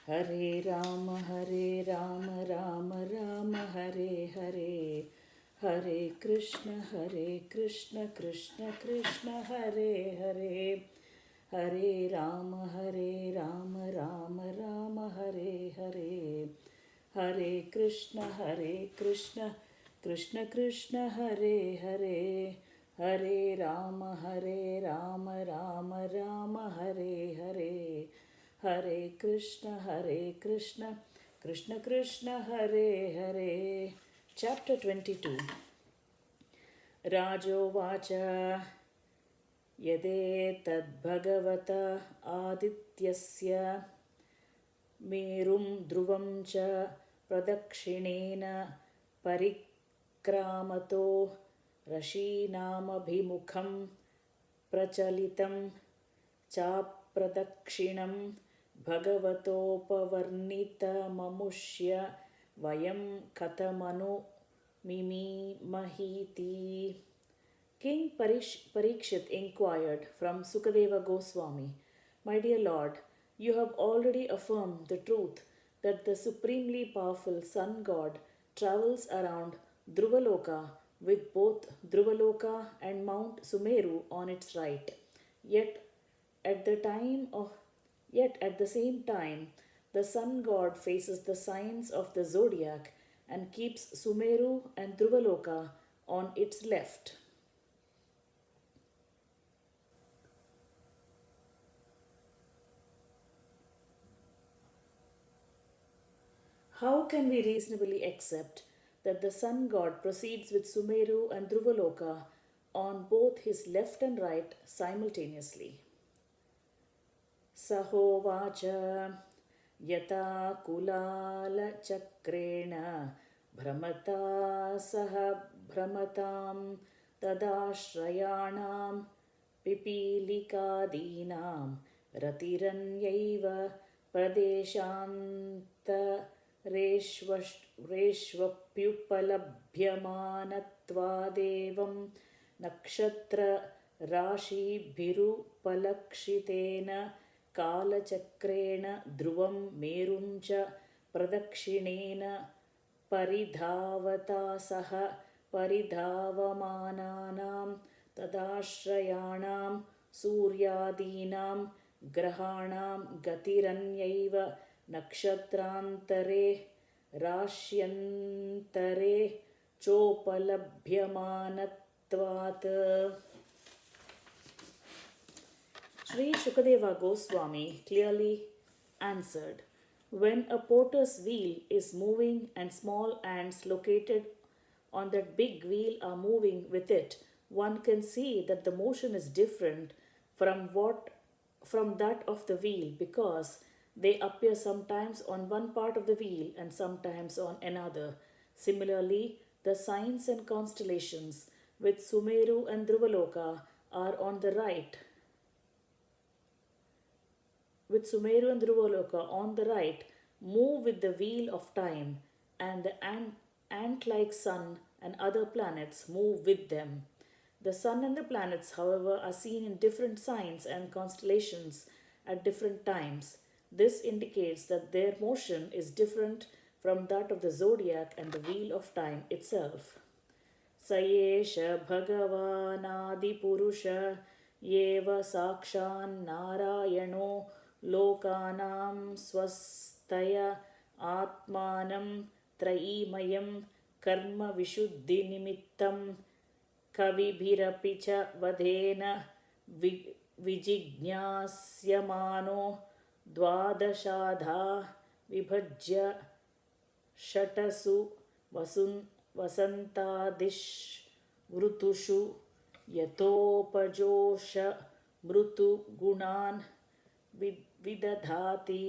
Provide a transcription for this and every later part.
Hare Rama, Rama Rama, Hare Hare. Hare Krishna, Krishna Krishna, Hare Hare. Hare Rama, Rama Rama, Hare Hare. Hare Krishna, Krishna Krishna, Hare Hare. Hare Rama, Rama Rama, Hare Hare. Hare Krishna, Krishna Krishna, Hare Hare. Chapter 22. Rajovacha यदेतद्भगवत आदित्यस्य मेरुं ध्रुवं च प्रदक्षिणेन परिक्रामतो ऋषीणामभिमुखं प्रचलितं चाप्रदक्षिणं भगवतोपवर्णितममुष्य वयं कथमनुमिमीमहीति. King Parikshit inquired from Sukadeva Goswami, "My dear Lord, you have already affirmed the truth that the supremely powerful Sun God travels around Dhruvaloka with both Dhruvaloka and Mount Sumeru on its right. Yet at the same time, the Sun God faces the signs of the zodiac and keeps Sumeru and Dhruvaloka on its left. How can we reasonably accept that the Sun God proceeds with Sumeru and Dhruvaloka on both his left and right simultaneously?" Sahovacha yata kulala chakrena bhramata saha bhramatam tadashrayanam pipilikadinam ratiranyaiva pradeshanta रेष्वप्युपलभ्यमानत्वादेवं नक्षत्रराशिभिरुपलक्षितेन कालचक्रेण ध्रुवं मेरुं च प्रदक्षिणेन परिधावता सह परिधावमानानां तदाश्रयाणां सूर्यादीनां ग्रहाणां गतिरन्यैव नक्षत्रान्तरे राश्यन्तरे चोपलभ्यमानत्वात्. Sri Shukadeva Goswami clearly answered, "When a potter's wheel is moving and small ants located on that big wheel are moving with it, one can see that the motion is different from that of the wheel, because they appear sometimes on one part of the wheel and sometimes on another. Similarly, the signs and constellations with Sumeru and Dhruvaloka are on the right. Move with the wheel of time, and the ant-like sun and other planets move with them. The sun and the planets, however, are seen in different signs and constellations at different times. This indicates that their motion is different from that of the zodiac and the wheel of time itself." Sayesha Bhagavanadipurusha Yeva Sakshan Narayano Lokanam Swastaya Atmanam Traimayam Karma Vishuddhi Nimittam Kavibhirapi cha vadena vijignasyamano dvadashadha vibhajya shatasu vasantadish vrutushu yatopajosha mrutu gunan vidadhati.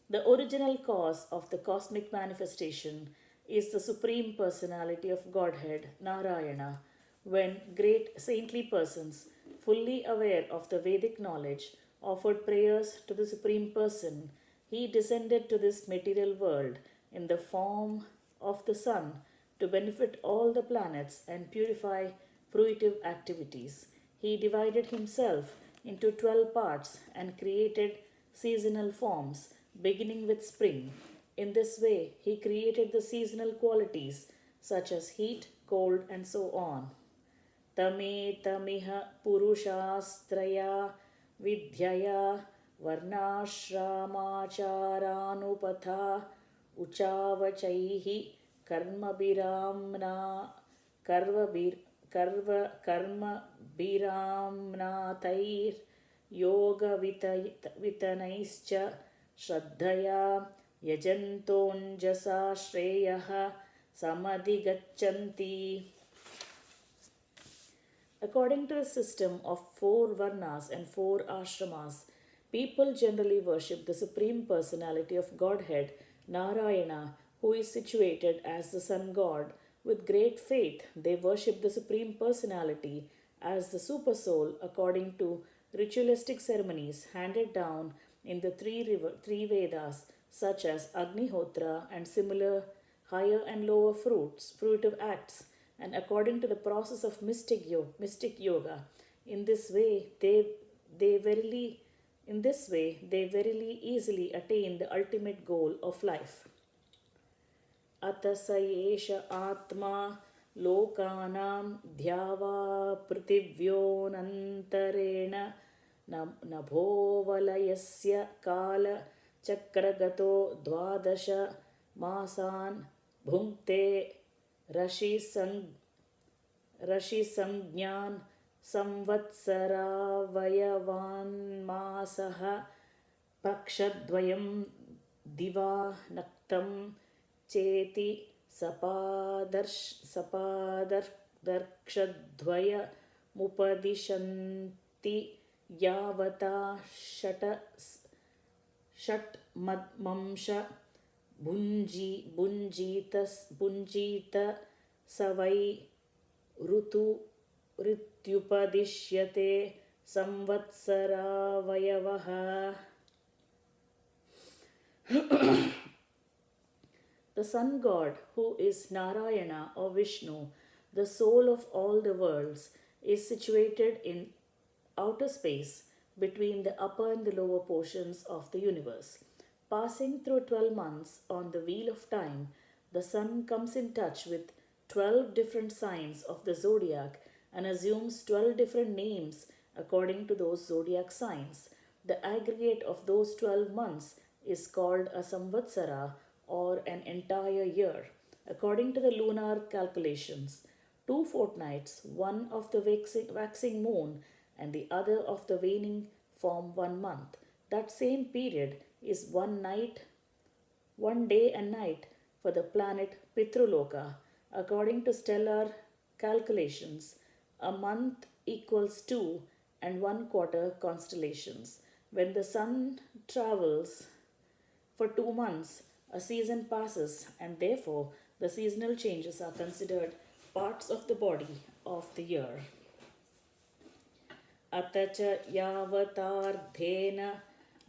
The original cause of the cosmic manifestation is the Supreme Personality of Godhead, Narayana. When great saintly persons, fully aware of the Vedic knowledge, offered prayers to the Supreme Person, he descended to this material world in the form of the sun to benefit all the planets and purify fruitive activities. He divided himself into 12 parts and created seasonal forms, beginning with spring. In this way, he created the seasonal qualities such as heat, cold, and so on. तमेतमिह पुरुषास्त्रया विद्यया वर्णाश्रमाचारानुपथा उचावचैः कर्मभिराम्ना कर्वभिर् curve कर्मभिराम्नातैर्योगवितनैश्च श्रद्धया यजन्तोऽञ्जसा श्रेयः समधिगच्छन्ति. According to the system of 4 varnas and 4 ashramas, people generally worship the Supreme Personality of Godhead, Narayana, who is situated as the Sun God. With great faith, they worship the Supreme Personality as the Supersoul according to ritualistic ceremonies handed down in the three Vedas, such as Agnihotra and similar higher and lower fruitive acts, and according to the process of mystic yoga. In this way, they verily easily attain the ultimate goal of life. अत स एष आत्मा लोकानां ध्यावा पृथिव्योऽनन्तरेण नभोवलयस्य कालचक्रगतो 12 मासान् भुङ्क्ते ऋषिसंज्ञान् संवत्सरावयवान्मासः पक्षद्वयं दिवा नक्तं चेति सपादर्क्षद्वयमुपदिशन्ति यावता षट्मंश भुञ्जीत स वै ऋत्युपदिश्यते संवत्सरावयवः. The sun god, who is Narayana or Vishnu, the soul of all the worlds, is situated in outer space between the upper and the lower portions of the universe. Passing through 12 months on the wheel of time, the sun comes in touch with 12 different signs of the zodiac and assumes 12 different names according to those zodiac signs. The aggregate of those 12 months is called a samvatsara, or an entire year. According to the lunar calculations, 2 fortnights, one of the waxing moon and the other of the waning, form 1 month. That same period is 1 day and night for the planet Pitruloka. According to stellar calculations, a month equals 2 and 1/4 constellations. When the sun travels for 2 months, a season passes, and therefore the seasonal changes are considered parts of the body of the year. अत च यावतार्धेन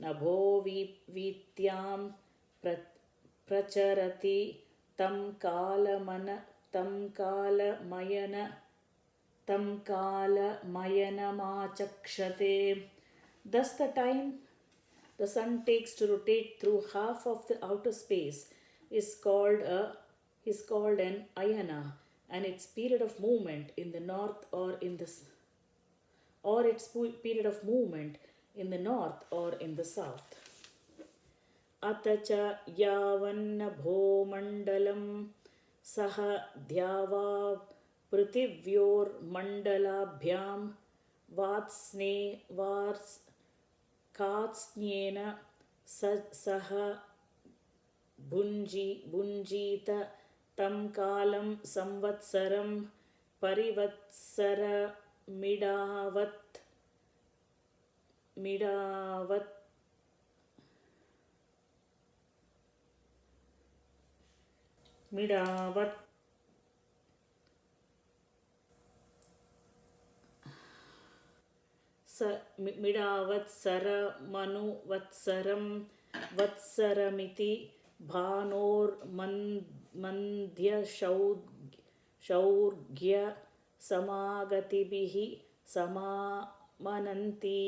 नभो वीत्यां प्रचरति तं कालमयनमाचक्षते. Thus the time the sun takes to rotate through half of the outer space is called an ayana, and its period of movement in the north or in the south. अत च यावन्नभोमण्डलं सह द्यावा पृथिव्योर्मण्डलाभ्यां कात्स्न्येन सह भुञ्जीत तं कालं संवत्सरं परिवत्सरमिडावत् मिडावत्सरमनुवत्सरं वत्सरमिति भानोर्मन्द्यशौर्य समागतिभिः समामनन्ति.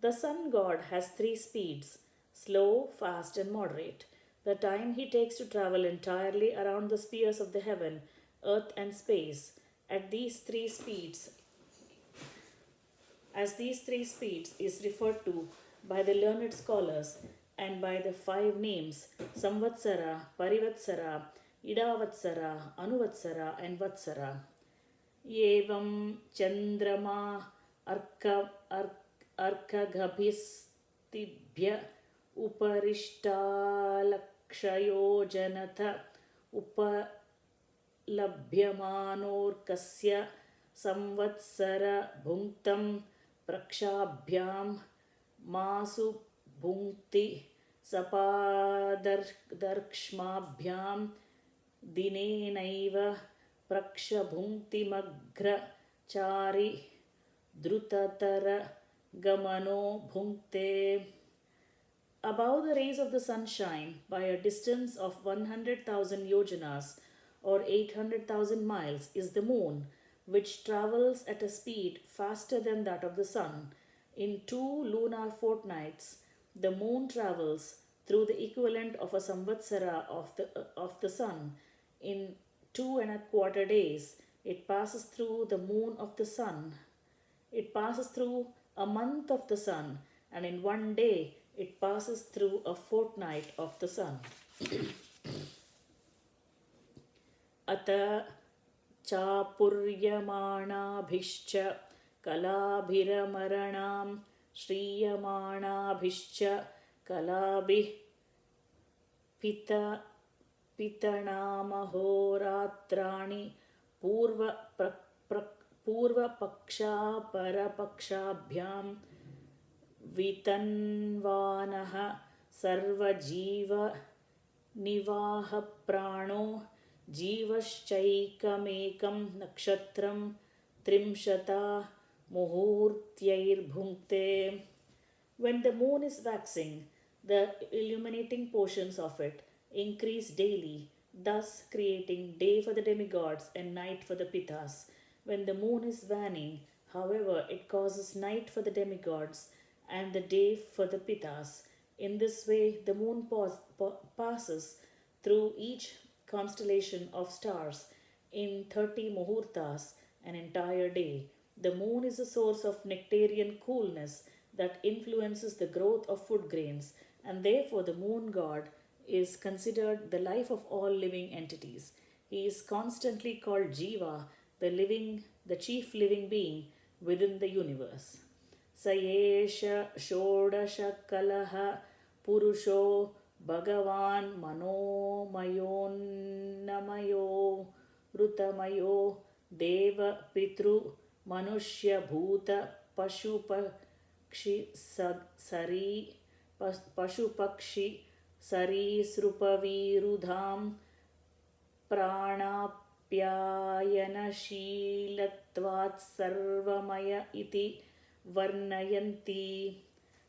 The sun god has three speeds: slow, fast, and moderate. The time he takes to travel entirely around the spheres of the heaven, earth, and space, at these three speeds, as these three speeds is referred to by the learned scholars and by the five names Samvatsara, Parivatsara, Idavatsara, Anuvatsara, and Vatsara. Evam Chandrama Arkagabhistibhya Uparishtalakshayojanath Upalabhyamanor Samvatsara Bhunktam Prakshabhyam Masu Bhunkti Sapadarkshmabhyam Dinenaiva Prakshabhunktimagra Chari Drutatara Gamano Bhunkte. Above the rays of the sunshine, by a distance of 100,000 yojanas or 800,000 miles, is the moon, which travels at a speed faster than that of the sun. In 2 lunar fortnights, the moon travels through the equivalent of a samvatsara of the sun. In 2.25 days, it passes through the moon of the sun. It passes through a month of the sun, and in 1 day, it passes through a fortnight of the sun. Ata Chapuryamāṇābhischa Kalabhiramaranam Shriyamāṇābhischa Kalabhi Pitanamahoratrani Purva Paksha Parapakshabhyam Vitanvanaha Sarvajiva Nivaha Prano Jivashchaikamekam Nakshatram Trimshata Muhurtyair Bhunkte. When the moon is waxing, the illuminating portions of it increase daily, thus creating day for the demigods and night for the pitas. When the moon is waning, however, it causes night for the demigods and the day for the pitas. In this way, the moon passes through each constellation of stars in 30 muhurtas, an entire day. The moon is a source of nectarian coolness that influences the growth of food grains, and therefore the moon god is considered the life of all living entities. He is constantly called Jiva, the chief living being within the universe. Sayesha Shodasha Kalaha Purusho Bhagavan Manomayonnamayo Rutamayo Deva Pitru Manushya Bhuta Pashupakshi Sarisrupavirudham Pranapyayanashilatvat Sarvamaya iti Varnayanti.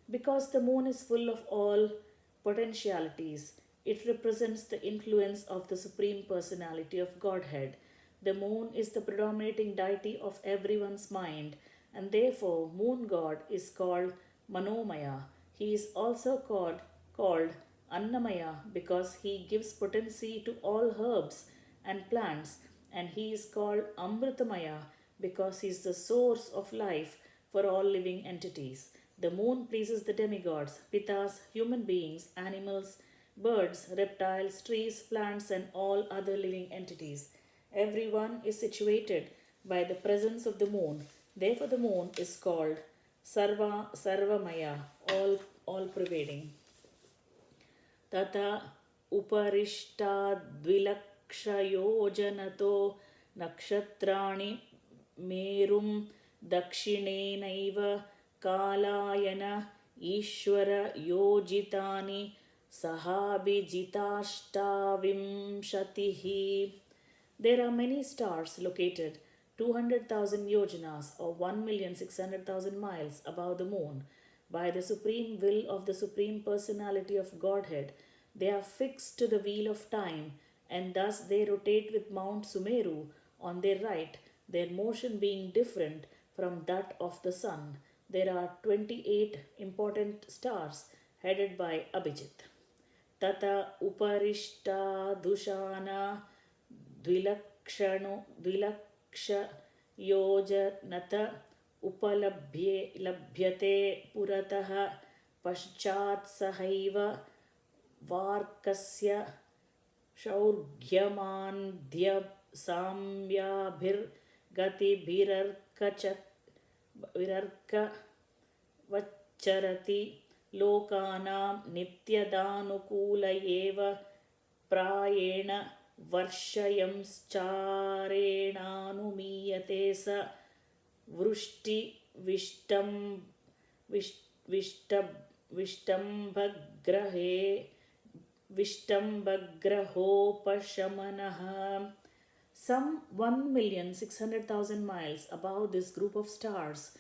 Because the moon is full of all potentialities, it represents the influence of the Supreme Personality of Godhead. The moon is the predominating deity of everyone's mind, and therefore moon god is called Manomaya. He is also called Annamaya because he gives potency to all herbs and plants, and he is called Amritamaya because he is the source of life for all living entities. The moon pleases the demigods, pitas, human beings, animals, birds, reptiles, trees, plants, and all other living entities. Everyone is situated by the presence of the moon. Therefore, the moon is called Sarvamaya, all pervading. Tata Uparishta Nakshatrani Merum Dakshinenaiva Kalayana Ishvara Yojitani Sahabhijitashtaviṁshatihi. There are many stars located 200,000 yojanas or 1,600,000 miles above the moon. By the supreme will of the Supreme Personality of Godhead, they are fixed to the wheel of time, and thus they rotate with Mount Sumeru on their right, their motion being different from that of the sun. There are 28 important stars headed by Abhijit. Tata Uparishta Dushana Dvilaksh Yojanata Upalabhyate Puratah Paschat Sahaiva Varkasya Shaurgyamandhya Samyabhir Gati Virarka Vacharati Lokanam Nityadanukula Eva Prayena Varshayamscharenanumiyate sa Vrushti Vishtam Vishtambhagrahe Vishtambhagrahopashamanaha. Some 1,600,000 miles above this group of stars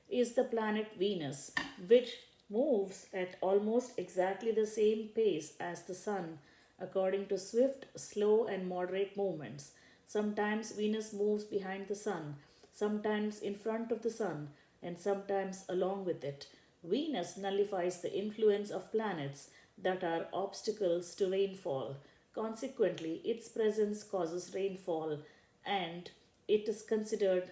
is the planet Venus, which moves at almost exactly the same pace as the Sun, according to swift, slow, and moderate movements. Sometimes Venus moves behind the Sun, sometimes in front of the Sun, and sometimes along with it. Venus nullifies the influence of planets that are obstacles to rainfall. Consequently, its presence causes rainfall, and it is considered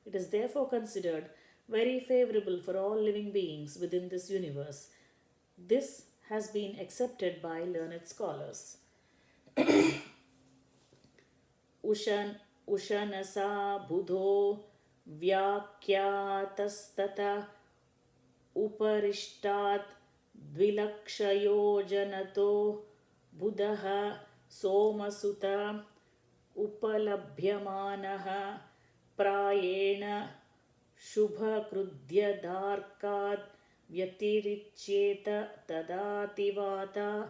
it is therefore considered very favorable for all living beings within this universe. This has been accepted by learned scholars. Ushan Ushanasa Budho Vyakyatastata Uparishtat Dvilakshayojanato Buddha Somasuta Upalabhyamanaha Prayena Shubhakrudyadharkad Vyatirichyeta Tadativata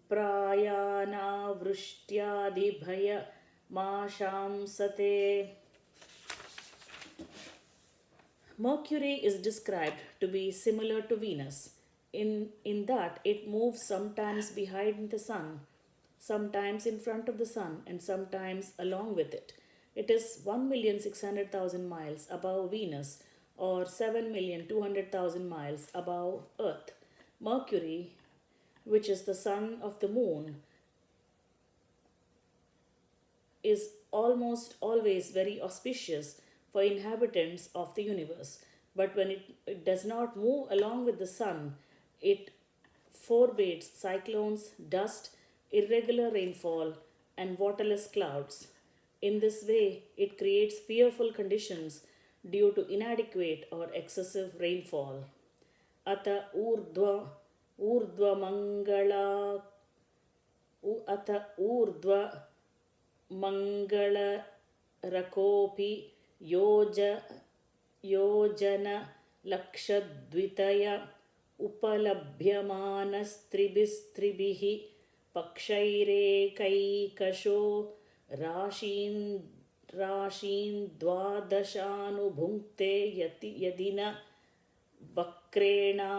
Prayana Vrushthyadibhaya Mashamsate. Mercury is described to be similar to Venus in that it moves sometimes behind the Sun, sometimes in front of the Sun, and sometimes along with it. It is 1,600,000 miles above Venus or 7,200,000 miles above Earth. Mercury, which is the son of the moon, is almost always very auspicious for inhabitants of the universe. But when it does not move along with the sun, it forbids cyclones, dust, irregular rainfall, and waterless clouds. In this way, it creates fearful conditions due to inadequate or excessive rainfall. Ata urdhva mangala Ata urdhva mangala rakopi yojana lakshadvitaya upalabhyamanastribihi pakshairekaikasho rashin dvadashanubhunkte yadina vakrena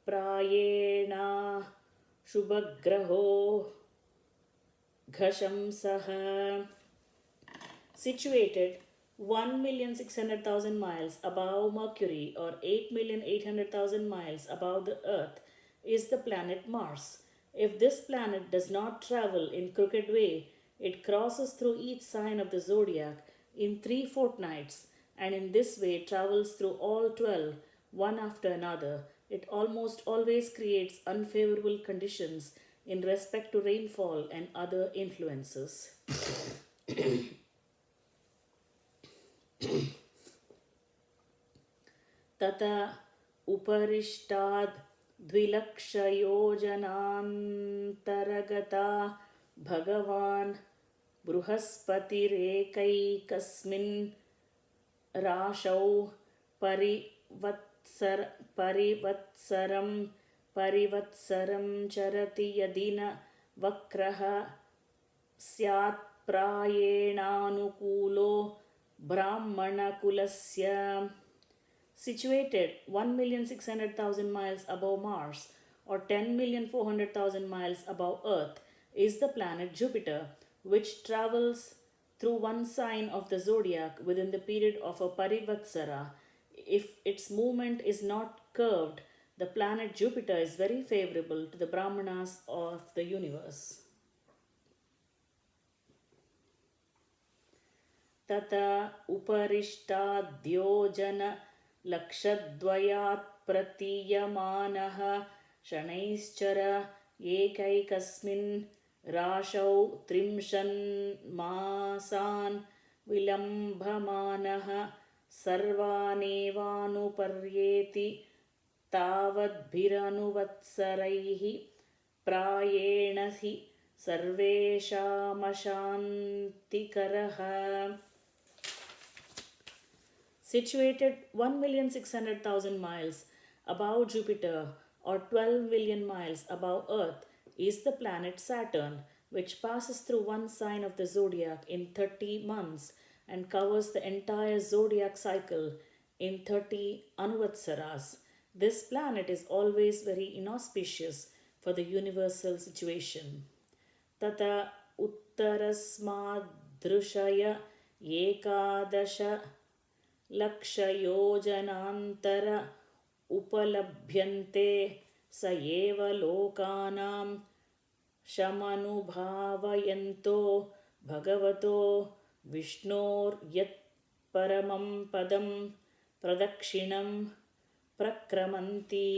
prayena shubhagraho Ghashamsaha. Situated 1,600,000 miles above Mercury or 8,800,000 miles above the Earth is the planet Mars. If this planet does not travel in crooked way, it crosses through each sign of the zodiac in 3 fortnights, and in this way travels through all 12, one after another. It almost always creates unfavorable conditions in respect to rainfall and other influences. Tata uparishtad dvilakshayojanaantaragata Bhagavan Bruhaspatireikaikasmin Rashau Parivatsaram charati yadina vakraha syat prayenanukulo brahmana kulasya. Situated 1,600,000 miles above Mars or 10,400,000 miles above Earth is the planet Jupiter, which travels through one sign of the zodiac within the period of a parivatsara. If its movement is not curved, the planet Jupiter is very favorable to the Brahmanas of the universe. तथा उपरिष्टाद्योजनलक्षद्वयात् प्रतीयमानः शनैश्चर एकैकस्मिन् राशौ त्रिंशन्मासान् विलम्भमानः सर्वानेवानुपर्येति तावद्भिरनुवत्सरैः प्रायेण हि सर्वेषामशान्तिकरः. Situated 1,600,000 miles above Jupiter or 12 million miles above Earth is the planet Saturn, which passes through one sign of the zodiac in 30 months and covers the entire zodiac cycle in 30 Anuvatsaras. This planet is always very inauspicious for the universal situation. Tata uttarasmadrushaya ekadasha लक्षयोजनान्तर उपलभ्यन्ते स एव लोकानां शमनुभावयन्तो भगवतो विष्णोर्यत् परमं पदं प्रदक्षिणं प्रक्रमन्ति.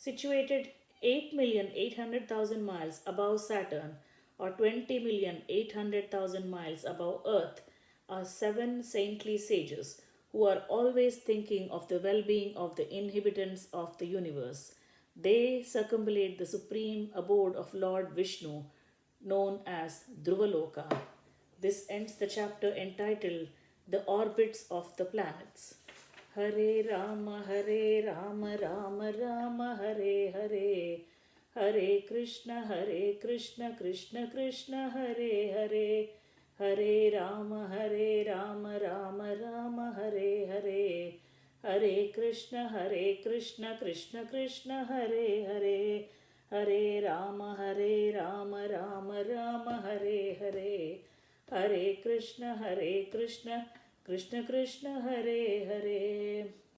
Situated 8,800,000 miles above Saturn or 20,800,000 miles above Earth are 7 saintly sages who are always thinking of the well-being of the inhabitants of the universe. They circumambulate the supreme abode of Lord Vishnu, known as Dhruvaloka. This ends the chapter entitled The Orbits of the Planets. Hare Rama, Rama Rama, Hare Hare. Hare Krishna, Krishna Krishna, Hare Hare. Hare Rama, Rama Rama, Hare Hare. Hare Krishna, Krishna Krishna, Hare Hare. Hare Rama, Rama Rama, Hare Hare. Hare Krishna, Krishna Krishna, Hare Hare.